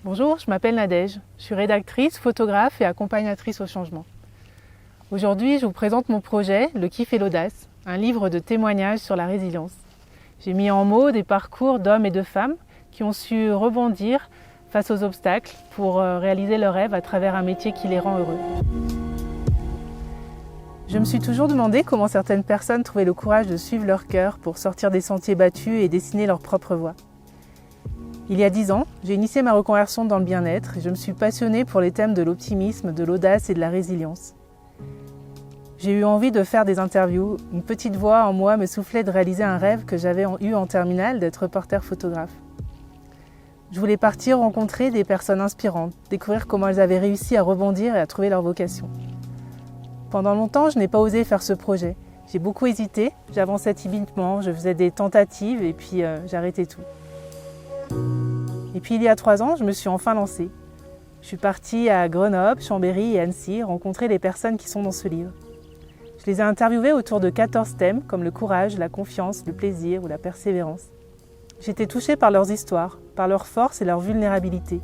Bonjour, je m'appelle Nadège. Je suis rédactrice, photographe et accompagnatrice au changement. Aujourd'hui, je vous présente mon projet, Le Kiff et l'Audace, un livre de témoignages sur la résilience. J'ai mis en mots des parcours d'hommes et de femmes qui ont su rebondir face aux obstacles pour réaliser leurs rêves à travers un métier qui les rend heureux. Je me suis toujours demandé comment certaines personnes trouvaient le courage de suivre leur cœur pour sortir des sentiers battus et dessiner leur propre voie. Il y a 10 ans, j'ai initié ma reconversion dans le bien-être et je me suis passionnée pour les thèmes de l'optimisme, de l'audace et de la résilience. J'ai eu envie de faire des interviews. Une petite voix en moi me soufflait de réaliser un rêve que j'avais eu en terminale, d'être reporter photographe. Je voulais partir rencontrer des personnes inspirantes, découvrir comment elles avaient réussi à rebondir et à trouver leur vocation. Pendant longtemps, je n'ai pas osé faire ce projet. J'ai beaucoup hésité, j'avançais timidement, je faisais des tentatives et puis j'arrêtais tout. Et puis il y a 3 ans, je me suis enfin lancée. Je suis partie à Grenoble, Chambéry et Annecy rencontrer les personnes qui sont dans ce livre. Je les ai interviewées autour de 14 thèmes comme le courage, la confiance, le plaisir ou la persévérance. J'étais touchée par leurs histoires, par leur force et leur vulnérabilité.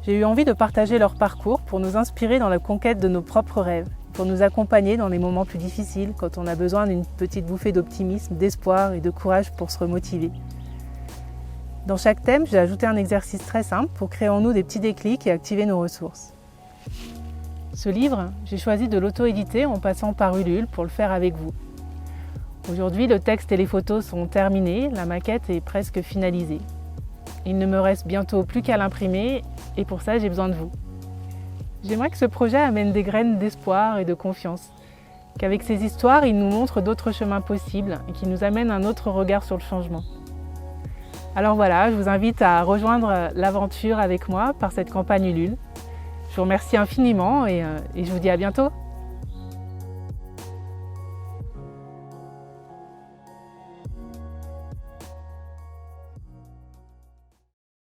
J'ai eu envie de partager leur parcours pour nous inspirer dans la conquête de nos propres rêves, pour nous accompagner dans les moments plus difficiles quand on a besoin d'une petite bouffée d'optimisme, d'espoir et de courage pour se remotiver. Dans chaque thème, j'ai ajouté un exercice très simple pour créer en nous des petits déclics et activer nos ressources. Ce livre, j'ai choisi de l'auto-éditer en passant par Ulule pour le faire avec vous. Aujourd'hui, le texte et les photos sont terminés, la maquette est presque finalisée. Il ne me reste bientôt plus qu'à l'imprimer et pour ça, j'ai besoin de vous. J'aimerais que ce projet amène des graines d'espoir et de confiance, qu'avec ces histoires, il nous montre d'autres chemins possibles et qu'il nous amène un autre regard sur le changement. Alors voilà, je vous invite à rejoindre l'aventure avec moi par cette campagne Ulule. Je vous remercie infiniment et je vous dis à bientôt.